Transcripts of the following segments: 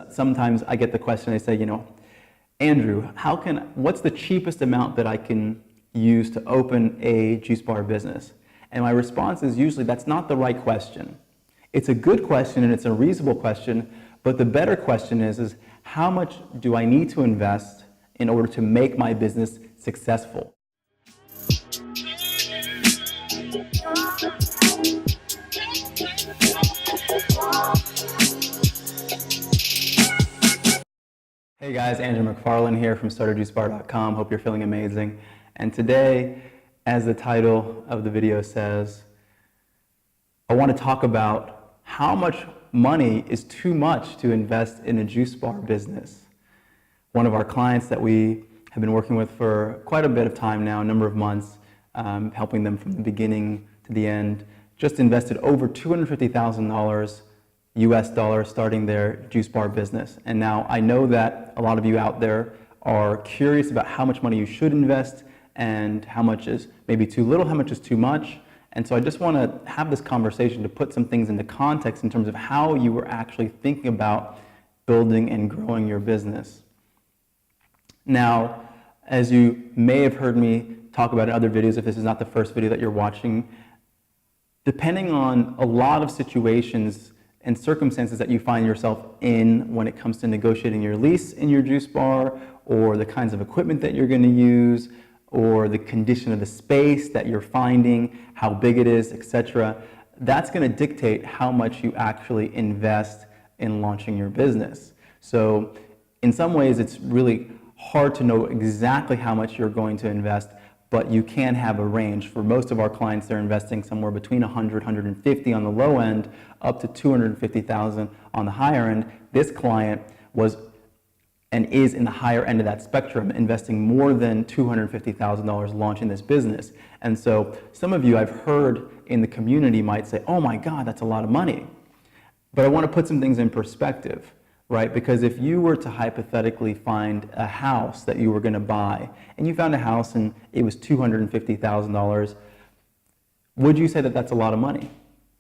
Sometimes I get the question, they say, Andrew, what's the cheapest amount that I can use to open a juice bar business? And my response is usually that's not the right question. It's a good question and it's a reasonable question, but the better question is how much do I need to invest in order to make my business successful? Hey guys, Andrew McFarlane here from StartAJuiceBar.com. Hope you're feeling amazing. And today, as the title of the video says, I want to talk about how much money is too much to invest in a juice bar business. One of our clients that we have been working with for quite a bit of time now, a number of months, helping them from the beginning to the end, just invested over $250,000 US dollars starting their juice bar business. And now I know that a lot of you out there are curious about how much money you should invest and how much is maybe too little, how much is too much. And so I just want to have this conversation to put some things into context in terms of how you were actually thinking about building and growing your business. Now, as you may have heard me talk about in other videos, if this is not the first video that you're watching, depending on a lot of situations and circumstances that you find yourself in when it comes to negotiating your lease in your juice bar, or the kinds of equipment that you're going to use, or the condition of the space that you're finding, how big it is, etc. That's going to dictate how much you actually invest in launching your business. So in some ways it's really hard to know exactly how much you're going to invest, but you can have a range. For most of our clients, they're investing somewhere between 100, 150 on the low end, up to 250,000 on the higher end. This client was and is in the higher end of that spectrum, investing more than $250,000 launching this business. And so some of you I've heard in the community might say, oh my God, that's a lot of money. But I want to put some things in perspective. Right? Because if you were to hypothetically find a house that you were going to buy, and you found a house and it was $250,000, would you say that that's a lot of money?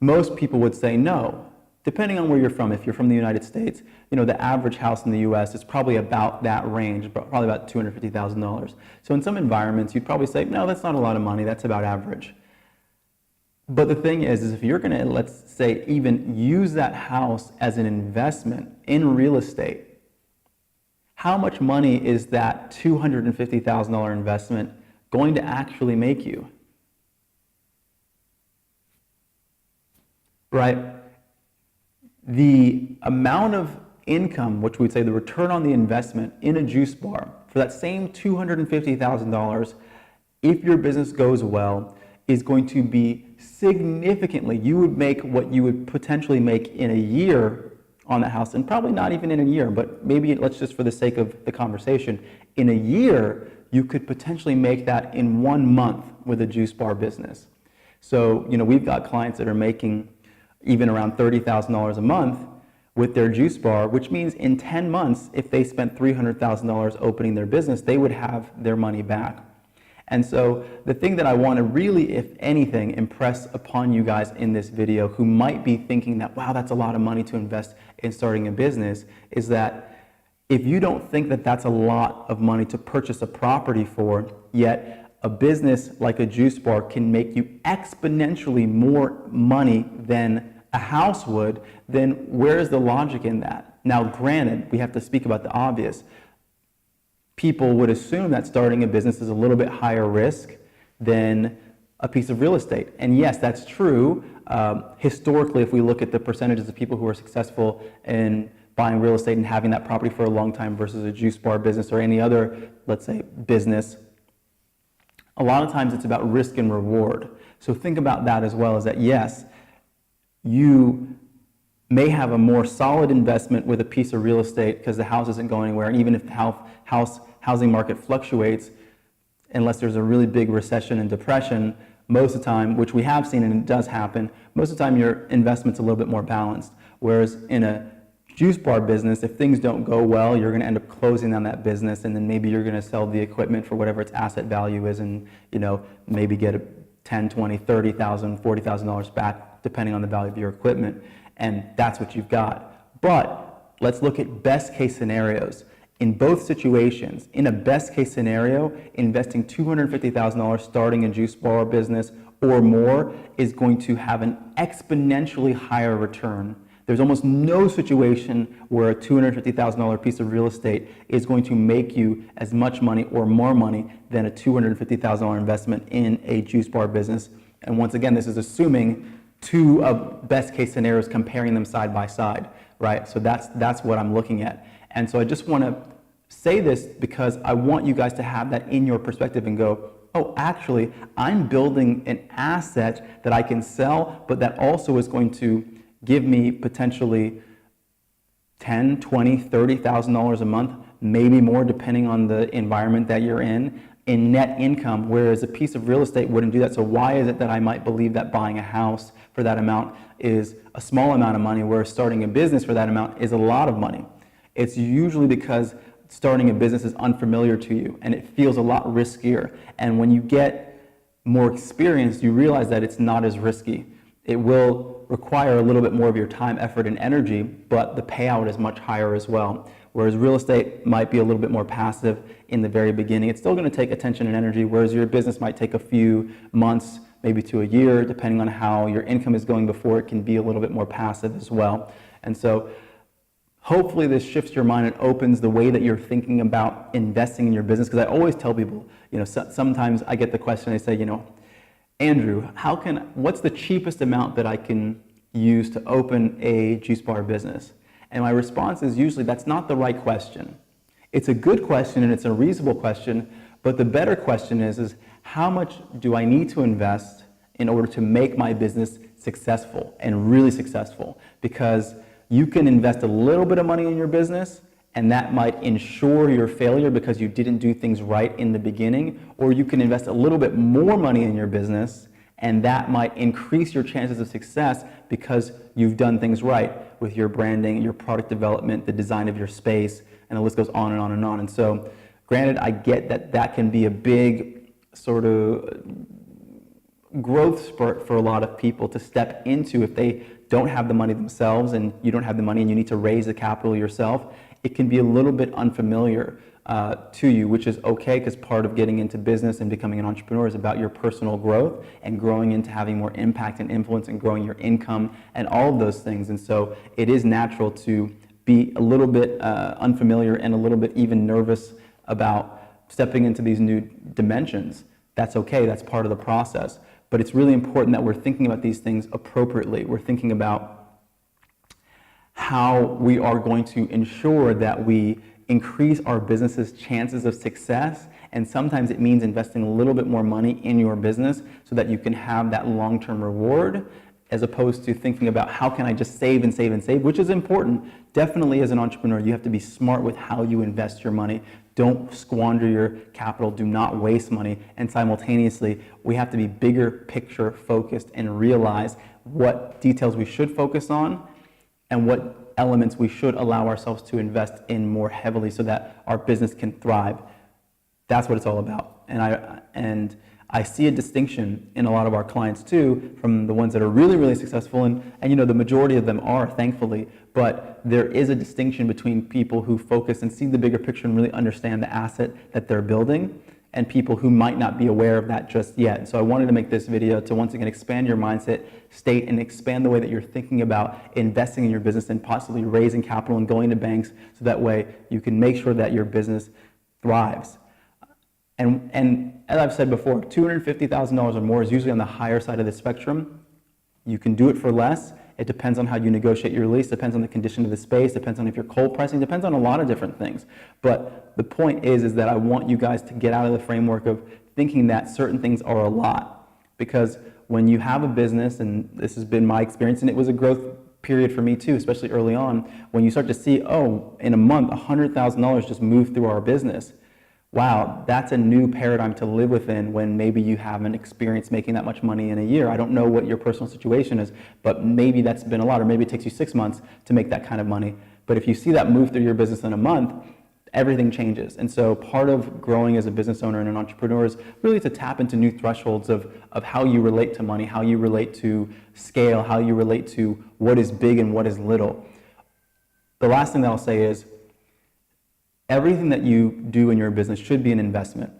Most people would say no, depending on where you're from. If you're from the United States, the average house in the US is probably about that range, probably about $250,000. So in some environments, you'd probably say, no, that's not a lot of money, that's about average. But the thing is if you're going to, let's say, even use that house as an investment in real estate, how much money is that $250,000 investment going to actually make you? Right? The amount of income, which we'd say the return on the investment in a juice bar, for that same $250,000, if your business goes well, is going to be significantly, you would make what you would potentially make in a year on that house, and probably not even in a year, but maybe let's just for the sake of the conversation, in a year, you could potentially make that in 1 month with a juice bar business. So, we've got clients that are making even around $30,000 a month with their juice bar, which means in 10 months, if they spent $300,000 opening their business, they would have their money back. And so the thing that I want to really, if anything, impress upon you guys in this video who might be thinking that, wow, that's a lot of money to invest in starting a business, is that if you don't think that that's a lot of money to purchase a property for, yet a business like a juice bar can make you exponentially more money than a house would, then where's the logic in that? Now, granted, we have to speak about the obvious. People would assume that starting a business is a little bit higher risk than a piece of real estate. And yes, that's true. Historically, if we look at the percentages of people who are successful in buying real estate and having that property for a long time versus a juice bar business or any other, let's say, business, a lot of times it's about risk and reward. So think about that as well, is that yes, you may have a more solid investment with a piece of real estate because the house isn't going anywhere, and even if the housing market fluctuates, unless there's a really big recession and depression, most of the time, which we have seen and it does happen, most of the time your investment's a little bit more balanced. Whereas in a juice bar business, if things don't go well, you're going to end up closing down that business, and then maybe you're going to sell the equipment for whatever its asset value is, and maybe get a $10,000, $20,000, $30,000, $40,000 back, depending on the value of your equipment, and that's what you've got. But let's look at best case scenarios. In both situations, in a best case scenario, investing $250,000 starting a juice bar business or more is going to have an exponentially higher return. There's almost no situation where a $250,000 piece of real estate is going to make you as much money or more money than a $250,000 investment in a juice bar business. And once again, this is assuming two of best case scenarios, comparing them side by side, right? So that's what I'm looking at. And so I just want to say this because I want you guys to have that in your perspective and go, oh, actually, I'm building an asset that I can sell, but that also is going to give me potentially $10,000, $20,000, $30,000 a month, maybe more depending on the environment that you're in net income, whereas a piece of real estate wouldn't do that. So why is it that I might believe that buying a house for that amount is a small amount of money, whereas starting a business for that amount is a lot of money? It's usually because starting a business is unfamiliar to you and it feels a lot riskier. And when you get more experience, you realize that it's not as risky. It will require a little bit more of your time, effort, and energy, but the payout is much higher as well. Whereas real estate might be a little bit more passive in the very beginning. It's still going to take attention and energy, whereas your business might take a few months, maybe to a year, depending on how your income is going before it can be a little bit more passive as well. And so hopefully this shifts your mind and opens the way that you're thinking about investing in your business. Because I always tell people, sometimes I get the question, they say, Andrew, what's the cheapest amount that I can use to open a juice bar business? And my response is usually that's not the right question. It's a good question and it's a reasonable question, but the better question is how much do I need to invest in order to make my business successful and really successful? Because you can invest a little bit of money in your business and that might ensure your failure because you didn't do things right in the beginning, or you can invest a little bit more money in your business and that might increase your chances of success because you've done things right with your branding, your product development, the design of your space, and the list goes on and on and on. And so, granted, I get that that can be a big sort of growth spurt for a lot of people to step into if they don't have the money themselves and you don't have the money and you need to raise the capital yourself. It can be a little bit unfamiliar to you, which is okay, because part of getting into business and becoming an entrepreneur is about your personal growth and growing into having more impact and influence and growing your income and all of those things. And so it is natural to be a little bit unfamiliar and a little bit even nervous about stepping into these new dimensions. That's okay, that's part of the process. But it's really important that we're thinking about these things appropriately. We're thinking about how we are going to ensure that we increase our business's chances of success, and sometimes it means investing a little bit more money in your business so that you can have that long-term reward, as opposed to thinking about how can I just save and save and save, which is important. Definitely as an entrepreneur, you have to be smart with how you invest your money. Don't squander your capital, do not waste money, and simultaneously, we have to be bigger picture focused and realize what details we should focus on and what elements we should allow ourselves to invest in more heavily so that our business can thrive. That's what it's all about. And I see a distinction in a lot of our clients too, from the ones that are really, really successful, and the majority of them are, thankfully, but there is a distinction between people who focus and see the bigger picture and really understand the asset that they're building, and people who might not be aware of that just yet. So I wanted to make this video to once again expand your mindset state and expand the way that you're thinking about investing in your business and possibly raising capital and going to banks, so that way you can make sure that your business thrives. And as I've said before, $250,000 or more is usually on the higher side of the spectrum. You can do it for less. It depends on how you negotiate your lease, depends on the condition of the space, depends on if you're cold pressing, depends on a lot of different things. But the point is that I want you guys to get out of the framework of thinking that certain things are a lot. Because when you have a business, and this has been my experience, and it was a growth period for me too, especially early on, when you start to see, oh, in a month, $100,000 just moved through our business. Wow, that's a new paradigm to live within when maybe you haven't experienced making that much money in a year. I don't know what your personal situation is, but maybe that's been a lot, or maybe it takes you 6 months to make that kind of money. But if you see that move through your business in a month, everything changes. And so part of growing as a business owner and an entrepreneur is really to tap into new thresholds of how you relate to money, how you relate to scale, how you relate to what is big and what is little. the last thing that I'll say is everything that you do in your business should be an investment.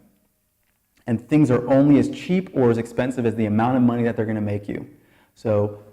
And things are only as cheap or as expensive as the amount of money that they're going to make you. So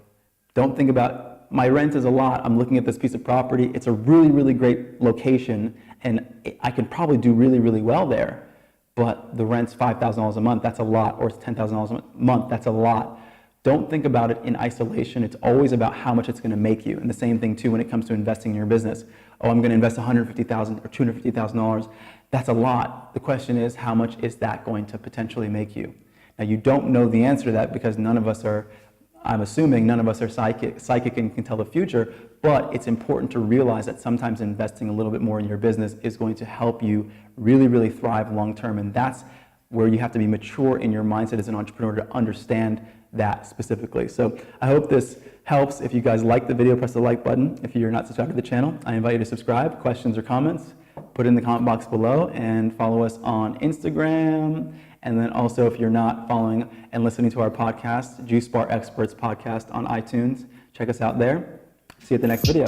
don't think about, my rent is a lot. I'm looking at this piece of property. It's a really, really great location, and I can probably do really, really well there. But the rent's $5,000 a month. That's a lot. Or it's $10,000 a month. That's a lot. Don't think about it in isolation. It's always about how much it's going to make you. And the same thing too when it comes to investing in your business. Oh, I'm going to invest $150,000 or $250,000. That's a lot. The question is, how much is that going to potentially make you? Now, you don't know the answer to that because none of us are, I'm assuming none of us are psychic and can tell the future, but it's important to realize that sometimes investing a little bit more in your business is going to help you really, really thrive long term. And that's where you have to be mature in your mindset as an entrepreneur to understand that specifically. So I hope this helps. If you guys like the video, press the like button. If you're not subscribed to the channel, I invite you to subscribe. Questions or comments, put it in the comment box below, and follow us on Instagram. And then also, if you're not following and listening to our podcast, Juice Bar Experts podcast on iTunes, check us out there. See you at the next video.